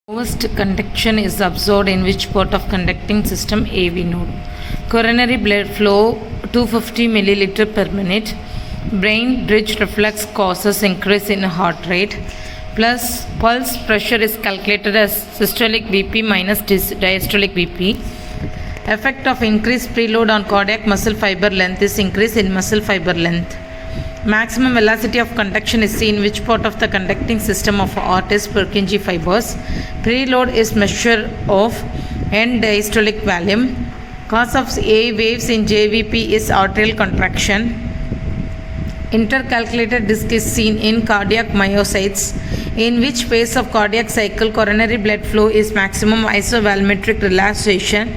Lowest conduction is observed in which part of conducting system AV node? Coronary blood flow 250 milliliter per minute. Brain bridge reflex causes increase in heart rate. Plus pulse pressure is calculated as systolic BP minus diastolic BP. Effect of increased preload on cardiac muscle fiber length is increase in muscle fiber length. Maximum velocity of conduction is seen which part of the conducting system of heart is Purkinje fibers. Preload is measure of end diastolic volume. Cause of A waves in JVP is arterial contraction. Intercalculated disk is seen in cardiac myocytes. In which phase of cardiac cycle coronary blood flow is maximum isovolumetric relaxation.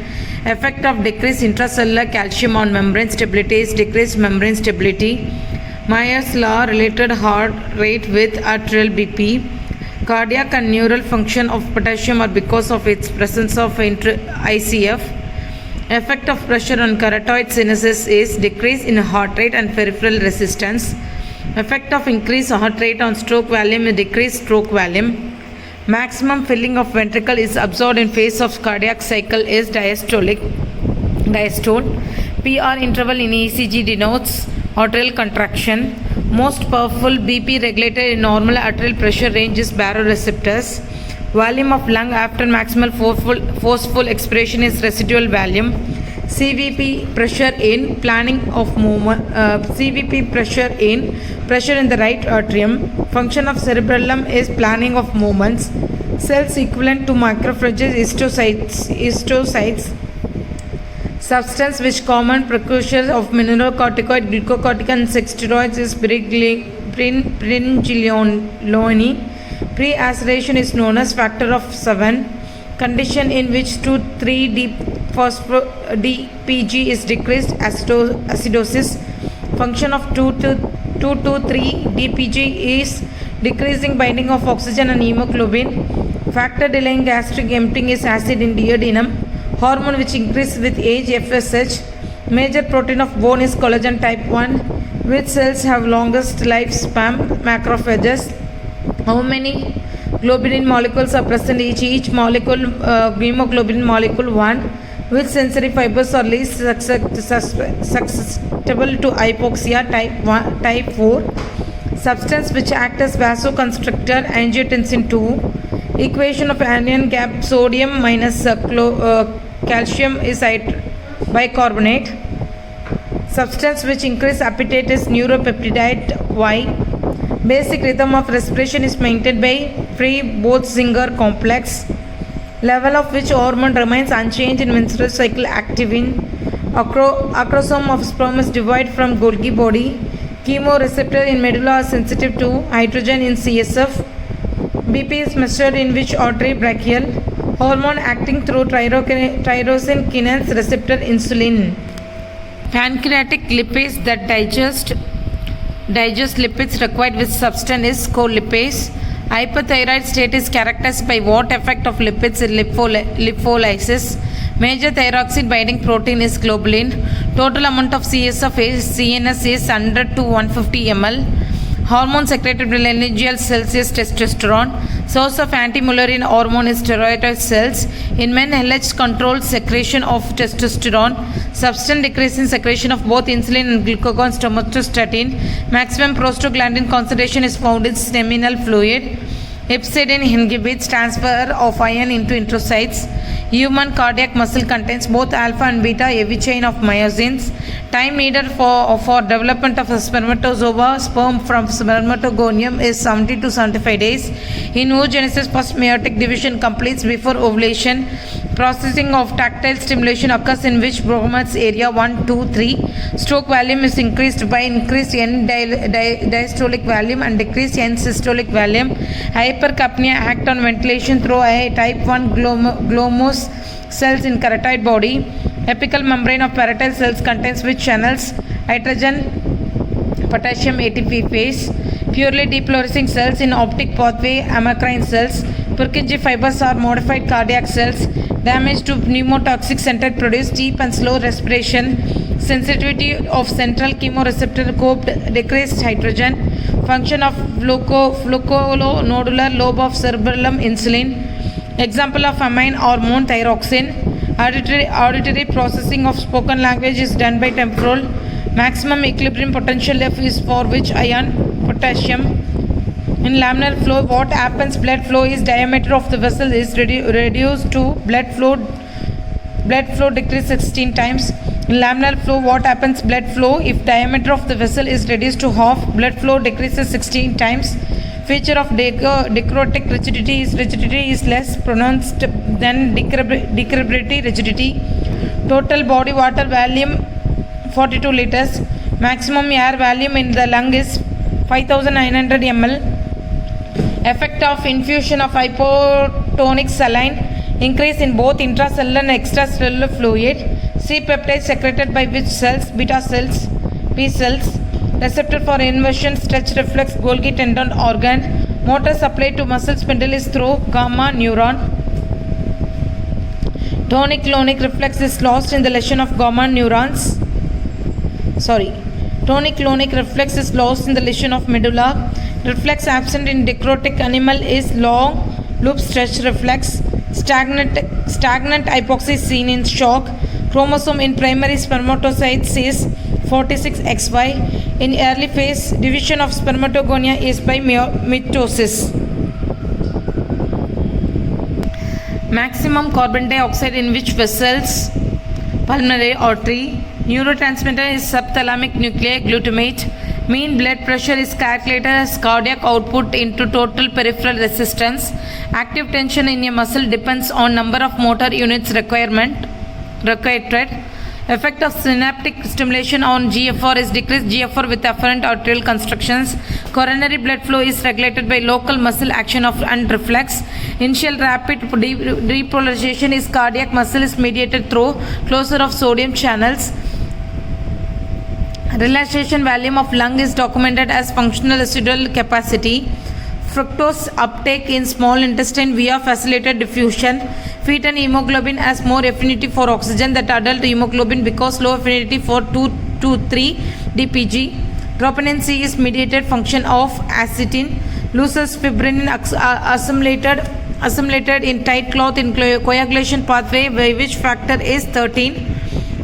Effect of decreased intracellular calcium on membrane stability is decreased membrane stability. Meyer's law related heart rate with arterial BP. Cardiac and neural function of potassium are because of its presence of ICF. Effect of pressure on carotid sinuses is decrease in heart rate and peripheral resistance. Effect of increased heart rate on stroke volume is decreased stroke volume. Maximum filling of ventricle is observed in phase of cardiac cycle is diastole. PR interval in ECG denotes arterial contraction. Most powerful BP regulator in normal arterial pressure range is baroreceptors. Volume of lung after maximal forceful expiration is residual volume. CVP pressure in planning of movement. CVP pressure in the right atrium. Function of cerebellum is planning of movements. Cells equivalent to macrophages histiocytes. Substance which common precursor of mineralocorticoid, glucocorticoid and sex steroids is pregnenolone. Pre-aciration is known as factor of 7. Condition in which 2,3-DPG is decreased acidosis. Function of 2,2,3-DPG is decreasing binding of oxygen and hemoglobin. Factor delaying gastric emptying is acid in duodenum. Hormone which increases with age FSH. Major protein of bone is collagen type 1. Which cells have longest lifespan? Macrophages. How many globulin molecules are present each molecule? Hemoglobin molecule 1. Which sensory fibers are least susceptible to hypoxia? Type 4. Substance which act as vasoconstrictor? Angiotensin 2. Equation of anion gap sodium minus calcium is bicarbonate. Substance which increase appetite is neuropeptide Y. Basic rhythm of respiration is maintained by Frey-Boethinger complex. Level of which hormone remains unchanged in menstrual cycle? Activin. Acrosome of sperm is derived from Golgi body. Chemoreceptor in medulla are sensitive to hydrogen in CSF. BP is measured in which artery? Brachial. Hormone acting through tyrosine kinase receptor insulin. Pancreatic lipase that digest lipids required with substance is cholipase. Hyperthyroid state is characterized by what effect of lipids in lipolysis? Major thyroxine binding protein is globulin. Total amount of CNS is 100 to 150 ml. Hormone secreted by lineal cells is testosterone. Source of anti-Mullerian hormone is steroid cells. In men, LH controls secretion of testosterone. Substance decreasing secretion of both insulin and glucagon somatostatin. Maximum prostaglandin concentration is found in seminal fluid. Hepcidin inhibits transfer of iron into enterocytes. Human cardiac muscle contains both alpha and beta heavy chain of myosins. Time needed for development of a spermatozoa sperm from spermatogonium is 70 to 75 days. In oogenesis, first meiotic division completes before ovulation. Processing of tactile stimulation occurs in which bromodes area 1, 2, 3. Stroke volume is increased by increased N diastolic volume and decreased N systolic volume. Hypercapnia act on ventilation through a type 1 glomus cells in carotid body. Apical membrane of parietal cells contains which channels? Hydrogen, potassium ATP phase. Purely defluorescing cells in optic pathway amacrine cells. Purkinje fibers are modified cardiac cells. Damage to pneumotoxic center produce deep and slow respiration. Sensitivity of central chemoreceptor coped decreased hydrogen. Function of flocculonodular lobe of cerebellum insulin. Example of amine hormone thyroxine. Auditory processing of spoken language is done by temporal. Maximum equilibrium potential F is for which ion? Potassium. In laminar flow, what happens? Blood flow is diameter of the vessel is reduced to blood flow decrease 16 times. In laminar flow, what happens? Blood flow, if diameter of the vessel is reduced to half, blood flow decreases 16 times. Feature of dichrotic rigidity is less pronounced than decribrity rigidity. Total body water volume 42 liters. Maximum air volume in the lung is 5900 ml. Effect of infusion of hypotonic saline. Increase in both intracellular and extracellular fluid. C peptide secreted by which cells? Beta cells, B cells. Receptor for inversion, stretch reflex, Golgi tendon organ. Motor supply to muscle spindle is through gamma neuron. Tonic-clonic reflex is lost in the lesion of gamma neurons. Tonic-clonic reflex is lost in the lesion of medulla. Reflex absent in dichrotic animal is long loop stretch reflex. Stagnant hypoxia is seen in shock. Chromosome in primary spermatocytes is 46XY. In early phase, division of spermatogonia is by mitosis. Maximum carbon dioxide in which vessels? Pulmonary artery. Neurotransmitter is subthalamic nuclei glutamate. Mean blood pressure is calculated as cardiac output into total peripheral resistance. Active tension in a muscle depends on number of motor units required. Effect of synaptic stimulation on GFR is decreased GFR with afferent arterial constructions. Coronary blood flow is regulated by local muscle action and reflex. Initial rapid repolarization is cardiac muscle is mediated through closure of sodium channels. Relaxation volume of lung is documented as functional residual capacity. Fructose uptake in small intestine via facilitated diffusion. Fetal hemoglobin has more affinity for oxygen than adult hemoglobin because low affinity for 2 to 3 dpg. Troponin C is mediated function of acetine. Loses fibrin assimilated in tight cloth in coagulation pathway by which factor is 13.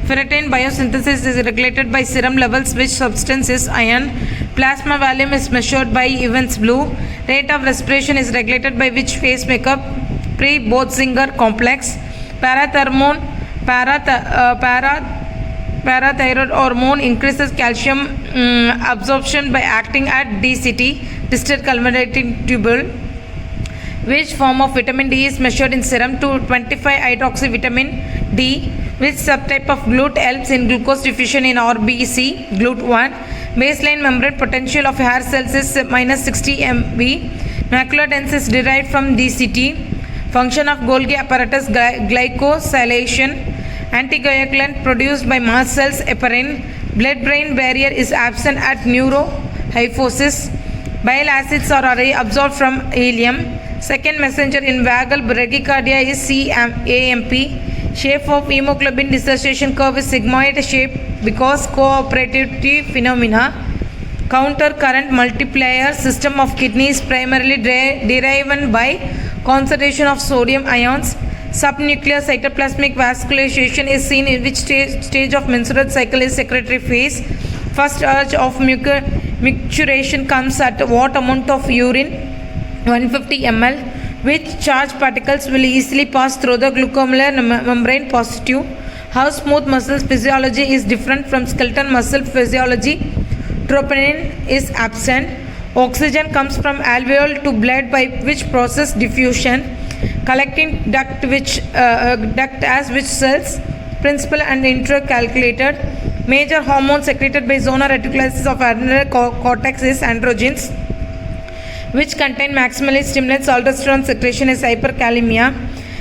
Ferritin biosynthesis is regulated by serum levels, which substance is iron. Plasma volume is measured by Evans blue. Rate of respiration is regulated by which phase makeup? Pre-Botzinger complex. Parathyroid hormone increases calcium absorption by acting at DCT, distal culminating tubule. Which form of vitamin D is measured in serum? 2,25 vitamin D. Which subtype of GLUT helps in glucose diffusion in RBC? GLUT1. Baseline membrane potential of hair cells is minus 60 MV. Macular dense is derived from DCT. Function of Golgi apparatus glycosylation. Anticoagulant produced by mast cells heparin. Blood-brain barrier is absent at neurohyphosis. Bile acids are absorbed from ileum. Second messenger in vagal bradycardia is CAMP. Shape of hemoglobin dissociation curve is sigmoid shape because cooperative phenomena. Counter current multiplier system of kidney is primarily derived by concentration of sodium ions. Subnuclear cytoplasmic vascularization is seen in which stage of menstrual cycle is secretory phase. First urge of micturition comes at what amount of urine? 150 ml. Which charged particles will easily pass through the glucomular membrane? Positive. How smooth muscles physiology is different from skeletal muscle physiology? Troponin is absent. Oxygen comes from alveoli to blood by which process? Diffusion. Collecting duct as which cells? Principal and intercalculated. Major hormone secreted by zona reticularis of adrenal cortex is androgens, which contain maximally stimulates aldosterone secretion is hyperkalemia.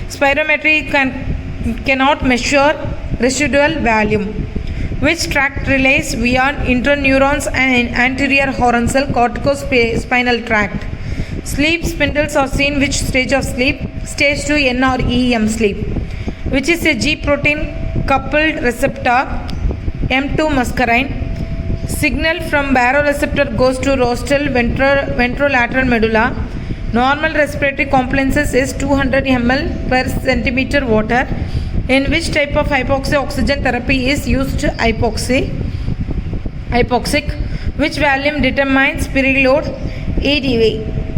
Spirometry cannot measure residual volume. Which tract relays via interneurons and anterior horizontal corticospinal tract? Sleep spindles are seen which stage of sleep? Stage 2 N or EM sleep. Which is a G protein coupled receptor? M2 muscarine. Signal from baroreceptor goes to rostral ventrolateral medulla. Normal respiratory compliance is 200 ml per centimeter water. In which type of hypoxia oxygen therapy is used? Hypoxic. Which volume determines spirit load? EDV.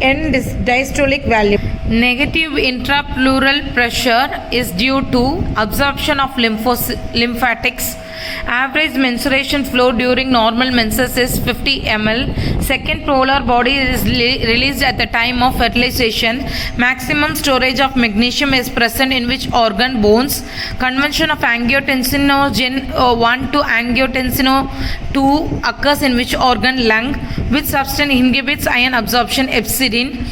End diastolic volume. Negative intrapleural pressure is due to absorption of lymphatics. Average menstruation flow during normal menses is 50 ml. Second polar body is released at the time of fertilization. Maximum storage of magnesium is present in which organ? Bones. Conversion of angiotensinogen 1 to angiotensino 2 occurs in which organ? Lung. Which substance inhibits ion absorption? Epsidin.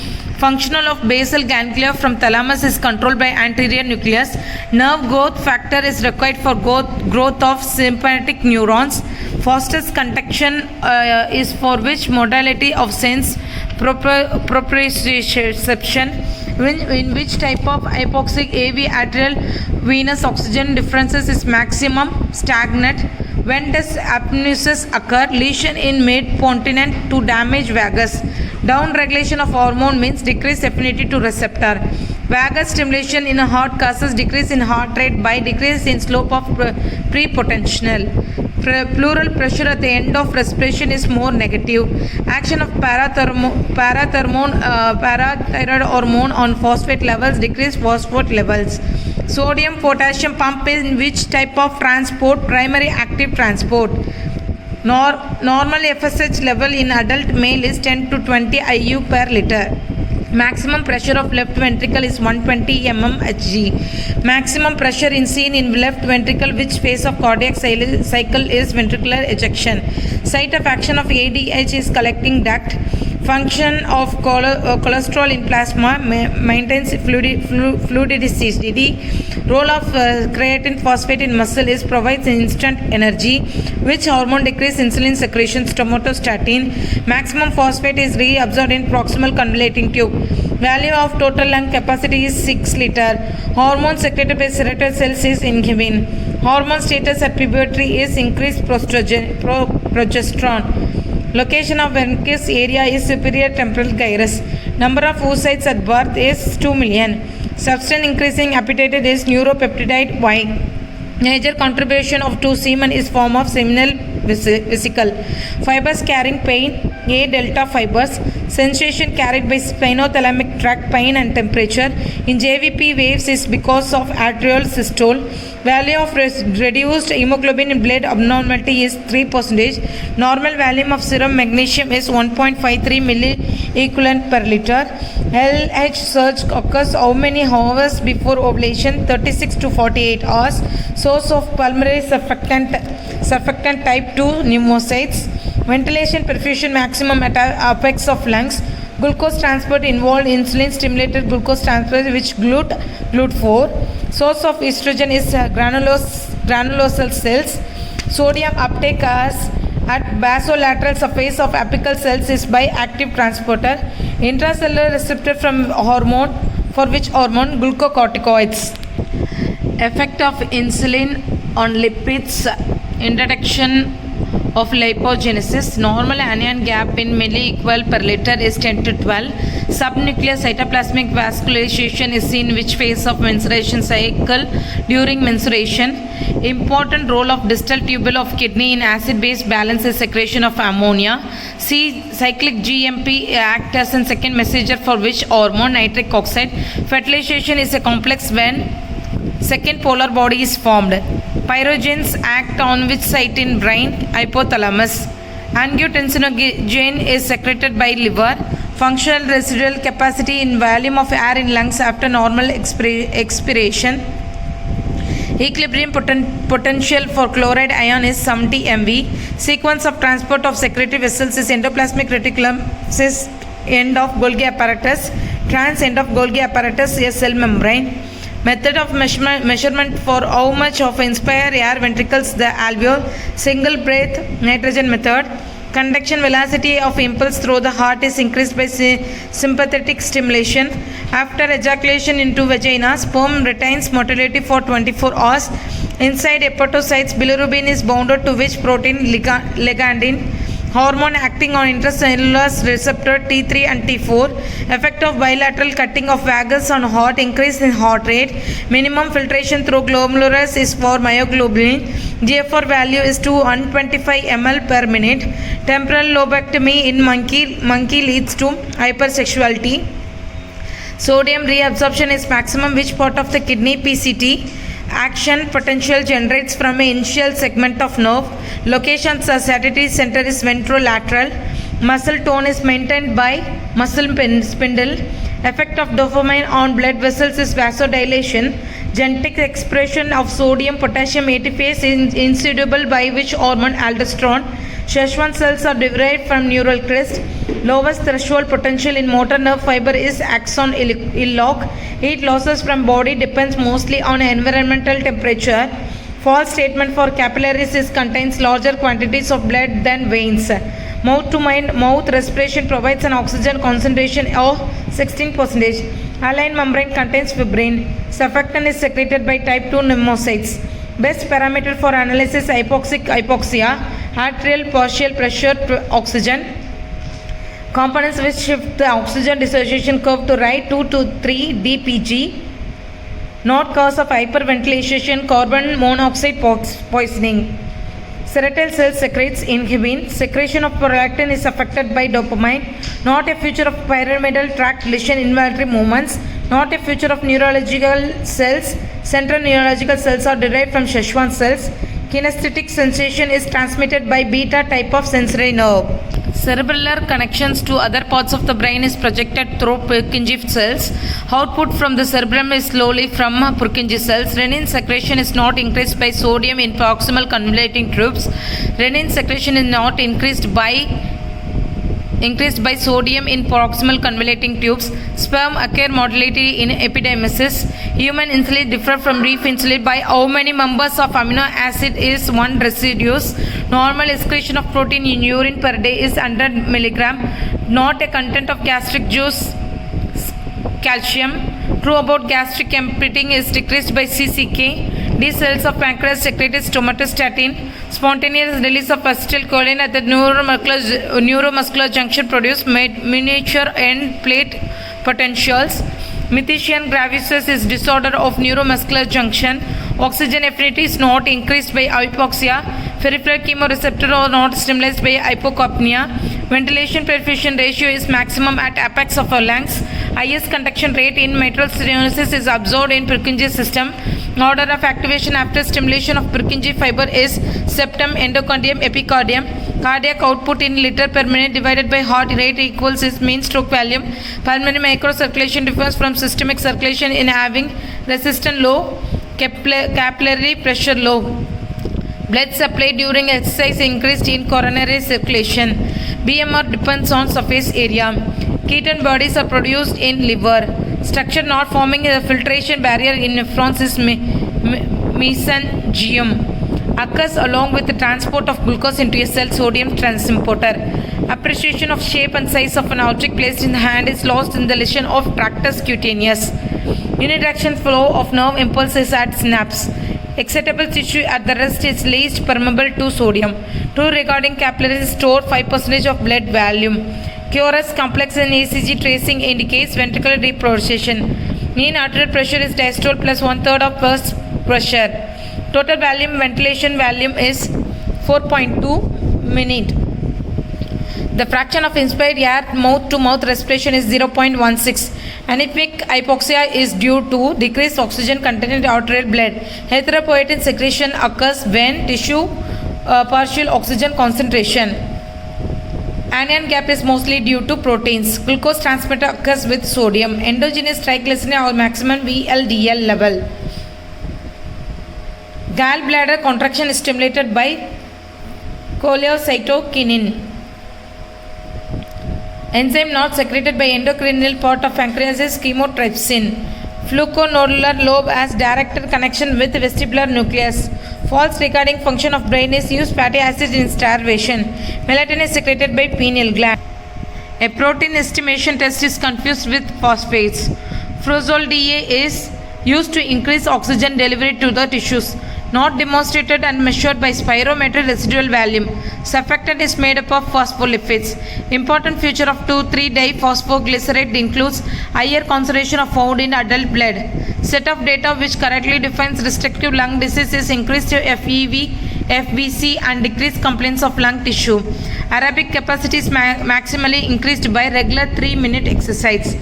Functional of basal ganglia from thalamus is controlled by anterior nucleus. Nerve growth factor is required for growth of sympathetic neurons. Fastest conduction is for which modality of sense? Proprioception. In which type of hypoxic AV arterial venous oxygen differences is maximum? Stagnant. When does apneusis occur? Lesion in mid-continent to damage vagus. Down regulation of hormone means decreased affinity to receptor. Vagus stimulation in a heart causes decrease in heart rate by decrease in slope of prepotential. Pleural pressure at the end of respiration is more negative. Action of parathyroid hormone on phosphate levels decrease phosphate levels. Sodium potassium pump in which type of transport? Primary active transport. Normal FSH level in adult male is 10 to 20 IU per liter. Maximum pressure of left ventricle is 120 mmHg. Maximum pressure is seen in left ventricle. Which phase of cardiac cycle is ventricular ejection? Site of action of ADH is collecting duct. Function of cholesterol in plasma maintains fluidity. Role of creatine phosphate in muscle is provides instant energy. Which hormone decrease insulin secretion? Somatostatin. Maximum phosphate is reabsorbed in proximal convoluting tube. Value of total lung capacity is 6 liter. Hormone secreted by serotonin cells is inhibin. Hormone status at puberty is increased progesterone. Location of Wernicke's area is superior temporal gyrus. Number of oocytes at birth is 2 million. Substance increasing appetite is neuropeptide Y. Major contribution to semen is form of seminal vesicle. Fibers carrying pain, A delta fibers. Sensation carried by spinothalamic tract, pain and temperature. In JVP waves is because of arterial systole. Value of reduced hemoglobin in blood abnormality is 3%. Normal volume of serum magnesium is 1.53 milliequivalent per liter. LH surge occurs how many hours before ovulation? 36 to 48 hours. Source of pulmonary surfactant type 2 pneumocytes. Ventilation perfusion maximum at apex of lungs. Glucose transport involved insulin stimulated glucose transport which GLUT4. Source of estrogen is granulosal cells. Sodium uptake as at basolateral surface of apical cells is by active transporter. Intracellular receptor from hormone. For which hormone? Glucocorticoids. Effect of insulin on lipids. Introduction of lipogenesis. Normal anion gap in milliequal per liter is 10 to 12. Subnuclear cytoplasmic vascularization is seen which phase of menstruation cycle? During menstruation. Important role of distal tubule of kidney in acid-base balance is secretion of ammonia. C. Cyclic GMP act as a second messenger for which hormone? Nitric oxide. Fertilization is a complex when second polar body is formed. Pyrogens act on which site in brain? Hypothalamus. Angiotensinogen is secreted by liver. Functional residual capacity in volume of air in lungs after normal expiration. Equilibrium potential for chloride ion is 70 MV. Sequence of transport of secretory vessels is endoplasmic reticulum, is end of Golgi apparatus, trans end of Golgi apparatus, a cell membrane. Method of measurement for how much of inspire air ventricles the alveoli, single breath nitrogen method. Conduction velocity of impulse through the heart is increased by sympathetic stimulation. After ejaculation into vagina, sperm retains motility for 24 hours. Inside hepatocytes, bilirubin is bounded to which protein? Ligandin. hormone acting on intracellular receptor T3 and T4, effect of bilateral cutting of vagus on heart, increase in heart rate, minimum filtration through glomerulus is for myoglobin, GFR value is 125 ml per minute, temporal lobectomy in monkey leads to hypersexuality. Sodium reabsorption is maximum which part of the kidney? PCT. Action potential generates from an initial segment of nerve. Locations are satiety center is ventrolateral. Muscle tone is maintained by muscle spindle. Effect of dopamine on blood vessels is vasodilation. Genetic expression of sodium potassium ATPase is inducible by which hormone? Aldosterone. Schwann cells are derived from neural crest. Lowest threshold potential in motor nerve fiber is axon hillock. Heat losses from body depends mostly on environmental temperature. False statement for capillaries is contains larger quantities of blood than veins. Mouth to mouth respiration provides an oxygen concentration of 16%. Alline membrane contains fibrin. Surfactant is secreted by type 2 pneumocytes. Best parameter for analysis hypoxia, arterial partial pressure oxygen. Components which shift the oxygen dissociation curve to right 2 to 3 dpg. Not cause of hyperventilation, carbon monoxide poisoning. Cerebral cells secretes inhibin. Secretion of prolactin is affected by dopamine. Not a feature of pyramidal tract lesion involuntary movements. Not a feature of neurological cells. Central neurological cells are derived from Schwann cells. Kinesthetic sensation is transmitted by beta type of sensory nerve. Cerebellar connections to other parts of the brain is projected through Purkinje cells. Output from the cerebellum is slowly from Purkinje cells. Renin secretion is not increased by sodium in proximal convoluting tubes. Renin secretion is not increased by sodium in proximal convoluting tubes. Sperm acquire motility in epidermis. Human insulin differ from beef insulin by how many members of amino acid is one residues. Normal excretion of protein in urine per day is 100 mg. Not a content of gastric juice calcium. True about gastric emptying is decreased by CCK. These cells of pancreas secreted somatostatin. Spontaneous release of acetylcholine at the neuromuscular junction produce miniature end plate potentials. Methyscian gravis is disorder of neuromuscular junction. Oxygen affinity is not increased by hypoxia. Peripheral chemoreceptor are not stimulated by hypocapnia. Ventilation perfusion ratio is maximum at apex of our lungs. Highest conduction rate in mitral stenosis is observed in Purkinje system. Order of activation after stimulation of Purkinje fiber is septum, endocardium, epicardium. Cardiac output in liter per minute divided by heart rate equals its mean stroke volume. Pulmonary microcirculation differs from systemic circulation in having resistance low, capillary pressure low. Blood supply during exercise increased in coronary circulation. BMR depends on surface area. Ketone bodies are produced in liver. Structure not forming a filtration barrier in nephrons is mesangium. Occurs along with the transport of glucose into a cell sodium transporter. Appreciation of shape and size of an object placed in the hand is lost in the lesion of tractus cutaneus. Unidirectional flow of nerve impulses at synapse. Excitable tissue at the rest is least permeable to sodium. True regarding capillaries store 5% of blood volume. Curious complex in ECG tracing indicates ventricular depolarization. Mean arterial pressure is diastole plus 1/3 of burst pressure. Total volume ventilation volume is 4.2 minute. The fraction of inspired air mouth to mouth respiration is 0.16. Anemic hypoxia is due to decreased oxygen content in arterial blood. Erythropoietin secretion occurs when tissue partial oxygen concentration. Anion gap is mostly due to proteins. Glucose transmitter occurs with sodium. Endogenous triglyceride or maximum VLDL level. Gallbladder contraction is stimulated by cholecytokinin. Enzyme not secreted by endocrinal part of pancreas is chymotrypsin. Fluconodular lobe has direct connection with vestibular nucleus. False regarding function of brain is used fatty acid in starvation. Melatonin is secreted by pineal gland. A protein estimation test is confused with phosphates. Frozol DA is used to increase oxygen delivery to the tissues. not demonstrated and measured by spirometry residual volume. Surfactant is made up of phospholipids. Important feature of 2,3-diphosphoglycerate includes higher concentration of found in adult blood. Set of data which correctly defines restrictive lung disease is increased FEV, FBC and decreased complaints of lung tissue. Aerobic capacity is maximally increased by regular 3-minute exercise.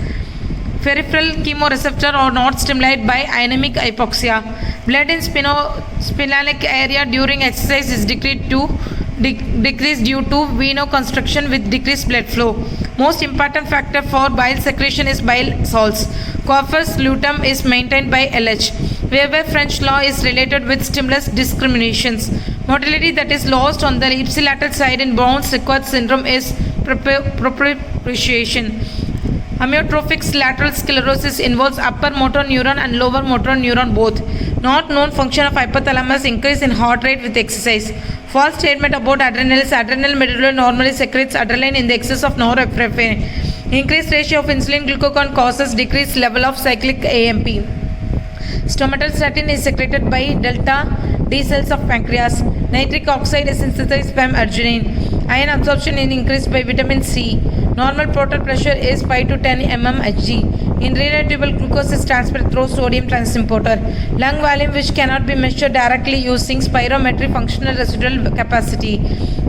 Peripheral chemoreceptor are not stimulated by anemic hypoxia. Blood in spinalic area during exercise is decreased due to venoconstriction with decreased blood flow. Most important factor for bile secretion is bile salts. Corpus luteum is maintained by LH. Weber-French law is related with stimulus discriminations. Motility that is lost on the ipsilateral side in Brown-Sequard syndrome is proprioception. Amyotrophic lateral sclerosis involves upper motor neuron and lower motor neuron both. Not known function of hypothalamus increase in heart rate with exercise. False statement about adrenals. Adrenal medulla normally secretes adrenaline in the excess of norepinephrine. Increased ratio of insulin glucagon causes decreased level of cyclic AMP. Stomatostatin is secreted by delta D cells of pancreas. Nitric oxide is synthesized by arginine. Iron absorption is increased by vitamin C. Normal portal pressure is 5 to 10 mmHg. In renal tubule, glucose is transferred through sodium transporter. Lung volume which cannot be measured directly using spirometry functional residual capacity.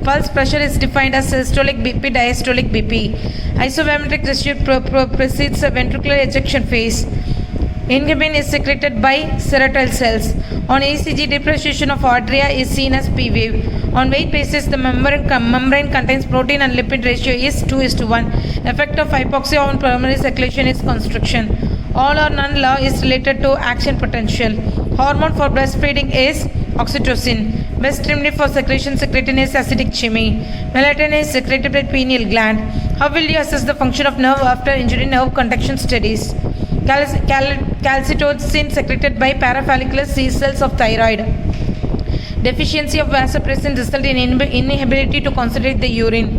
Pulse pressure is defined as systolic BP, diastolic BP. Isometric ratio precedes a ventricular ejection phase. Inhibin is secreted by serotyl cells. On ECG, depreciation of arteria is seen as P wave. On weight basis, the membrane contains protein and lipid ratio is 2:1. Effect of hypoxia on pulmonary circulation is constriction. All or none law is related to action potential. Hormone for breastfeeding is oxytocin. Best stimuli for secretion secretin is acidic chemie. Melatonin is secreted by pineal gland. How will you assess the function of nerve after injury nerve conduction studies? Calcitonin secreted by parafollicular C cells of thyroid. Deficiency of vasopressin result in inability to concentrate the urine.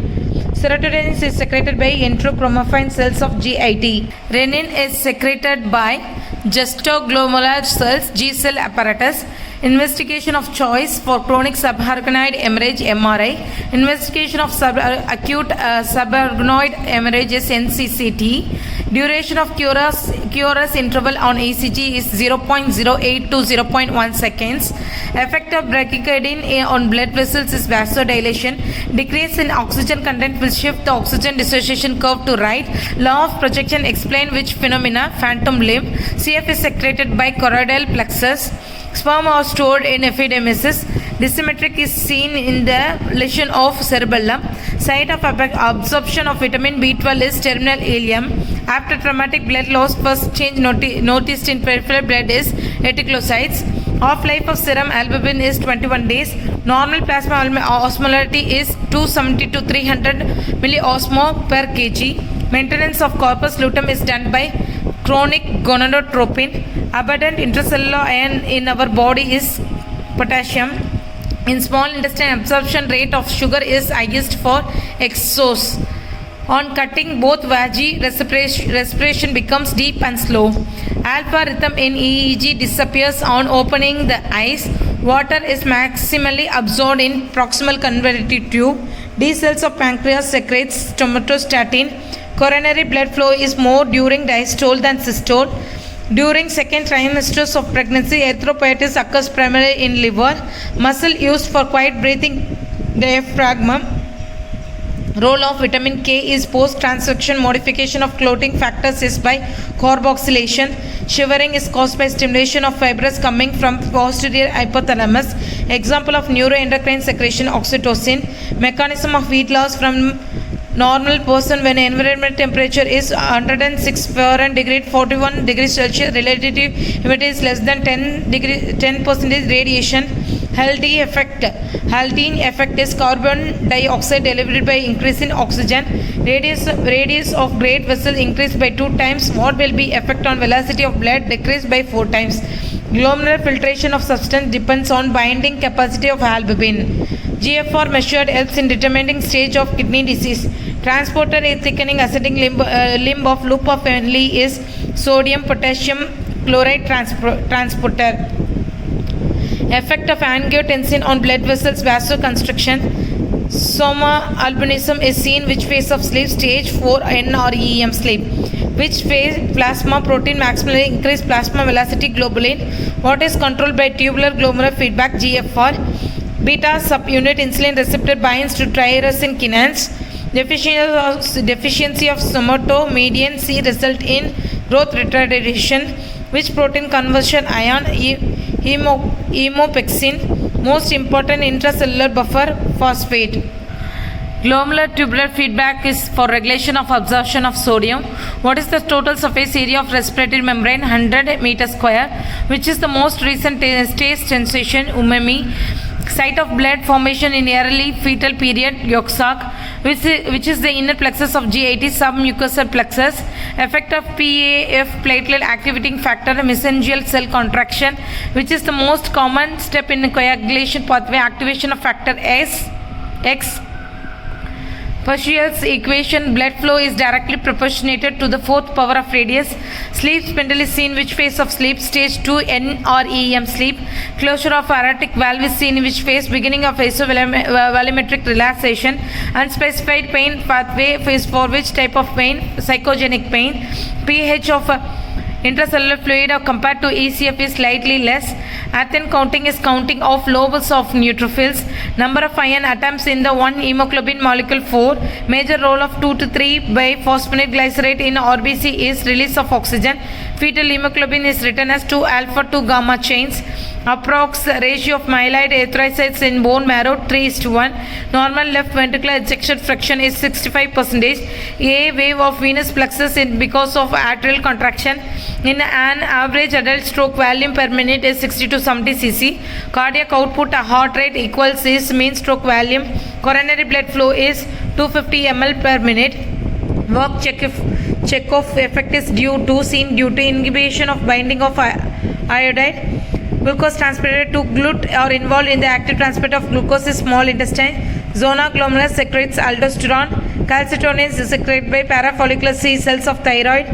Serotonin is secreted by enterochromaffine cells of GIT. Renin is secreted by juxtaglomerular cells G cell apparatus. Investigation of choice for chronic subarachnoid hemorrhage MRI. Investigation of acute subarachnoid hemorrhage is NCCT. Duration of QRS interval on ECG is 0.08 to 0.1 seconds. Effect of brachydine on blood vessels is vasodilation. Decrease in oxygen content will shift the oxygen dissociation curve to right. Law of projection explain which phenomena. Phantom limb. CF is secreted by choroidal plexus. Sperm are stored in epidermis. Dysymmetric is seen in the lesion of cerebellum. Site of absorption of vitamin B12 is terminal ileum. After traumatic blood loss, first change noticed in peripheral blood is reticulocytes. Half-life of serum albumin is 21 days. Normal plasma osmolarity is 270 to 300 milliosmol per kg. Maintenance of corpus luteum is done by chronic gonadotropin. Abundant intracellular iron in our body is potassium. In small intestine, absorption rate of sugar is highest for exos. On cutting, both vagi respiration becomes deep and slow. Alpha rhythm in EEG disappears on opening the eyes. Water is maximally absorbed in proximal convoluted tube. D cells of pancreas secretes somatostatin. Coronary blood flow is more during diastole than systole. During second trimesters of pregnancy, erythropoiesis occurs primarily in liver. Muscle used for quiet breathing, diaphragm. Role of vitamin K is post-transcription modification of clotting factors is by carboxylation. Shivering is caused by stimulation of fibers coming from posterior hypothalamus. Example of neuroendocrine secretion oxytocin. Mechanism of weight loss from normal person when environment temperature is 106 Fahrenheit 41 degrees Celsius, relative humidity is less than 10% radiation. Haldane effect is carbon dioxide delivered by increase in oxygen. Radius of great vessel increased by 2 times. What will be effect on velocity of blood? Decreased by 4 times. Glomerular filtration of substance depends on binding capacity of albumin. GFR measured helps in determining stage of kidney disease. Transporter is thickening ascending limb of loop of Henle is sodium potassium chloride transporter. Effect of angiotensin on blood vessels vasoconstriction. Somnambulism is seen which phase of sleep? Stage 4 NREM sleep. Which phase? Plasma protein maximally increase plasma velocity globulin. What is controlled by tubular glomerular feedback? GFR. Beta subunit insulin receptor binds to tyrosine kinase. Deficiency of somatomedian C result in growth retardation. Which protein conversion ion? Hemopexin. Most important intracellular buffer? Phosphate. Glomerular tubular feedback is for regulation of absorption of sodium. What is the total surface area of respiratory membrane? 100 meter square. Which is the most recent taste sensation? Umami. Site of blood formation in early fetal period? Yolk sac. Which is the inner plexus of G80? Submucosal plexus. Effect of PAF platelet activating factor? Mesangial cell contraction. Which is the most common step in coagulation pathway? Activation of factor X. Pascal's equation: blood flow is directly proportionate to the fourth power of radius. Sleep spindle is seen which phase of sleep? Stage 2 NREM sleep. Closure of aortic valve is seen in which phase? Beginning of vasovolumetric relaxation. Unspecified pain pathway is for which type of pain? Psychogenic pain. pH of intracellular fluid compared to ECF is slightly less. Athene counting is counting of levels of neutrophils. Number of iron atoms in the one hemoglobin molecule 4. Major role of 2 to 3 biphosphonate glycerate in RBC is release of oxygen. Fetal hemoglobin is written as 2 alpha 2 gamma chains. Approx ratio of myeloid erythrocytes in bone marrow 3:1. Normal left ventricular ejection fraction is 65%. A wave of venous plexus because of atrial contraction. In an average adult stroke volume per minute is 60 to 70 cc. Cardiac output heart rate equals is mean stroke volume. Coronary blood flow is 250 ml per minute. Work Chekhov effect is seen due to inhibition of binding of iodide. Glucose transported to GLUT are involved in the active transport of glucose in small intestine. Zona glomerulus secretes aldosterone. Calcitonin is secreted by parafollicular C cells of thyroid.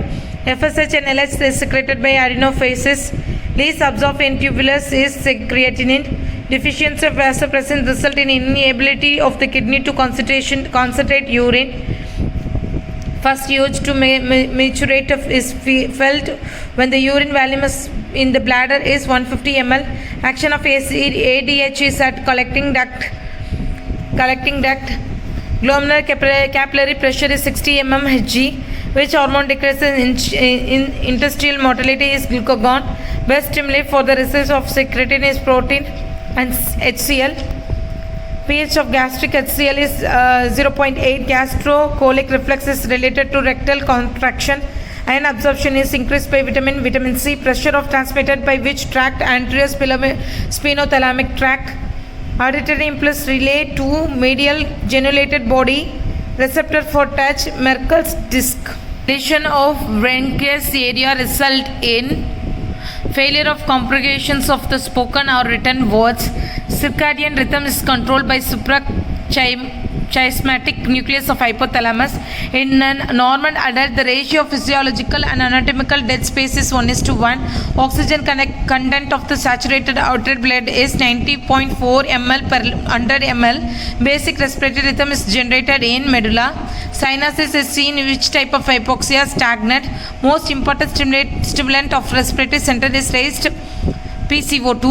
FSH and LH is secreted by adenophases. Least absorbed in tubulus is creatinine. Deficiency of vasopressin result in inability of the kidney to concentrate urine. First urge to maturate is felt when the urine volume in the bladder is 150 ml. Action of ADH is at collecting duct. Glomerular capillary pressure is 60 mmHg. Which hormone decreases in intestinal motility is glucagon. Best stimuli for the research of secretin is protein and HCl. pH of gastric HCl is 0.8. Gastrocolic reflex is related to rectal contraction. Iron absorption is increased by vitamin C. Pressure of transmitted by which tract? Anterior spinothalamic tract. Auditory impulse relay to medial genulated body. Receptor for touch, Merkel's disc. Deletion of Brenker's area result in failure of comprehensions of the spoken or written words. Circadian rhythm is controlled by suprachiasmatic nucleus of hypothalamus. In a normal adult, the ratio of physiological and anatomical dead space is 1:1. Oxygen content of the saturated outer blood is 90.4 ml per 100 ml. Basic respiratory rhythm is generated in medulla. Sinuses is seen in which type of hypoxia? Stagnant. Most important stimulant of respiratory center is raised PCO2.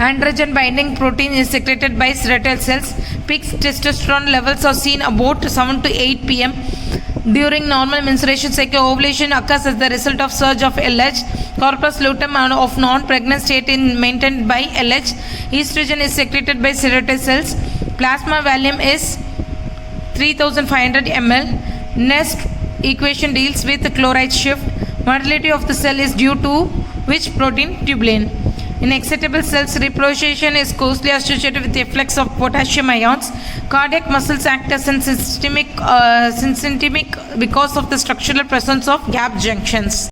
Androgen binding protein is secreted by striatal cells. Peak testosterone levels are seen about 7 to 8 pm. During normal menstruation cycle, ovulation occurs as the result of surge of LH. Corpus luteum of non-pregnant state is maintained by LH. Estrogen is secreted by striatal cells. Plasma volume is 3500 ml. Next equation deals with the chloride shift. Motility of the cell is due to which protein? Tubulin. In excitable cells, reproduction is closely associated with the efflux of potassium ions. Cardiac muscles act as syncytic because of the structural presence of gap junctions.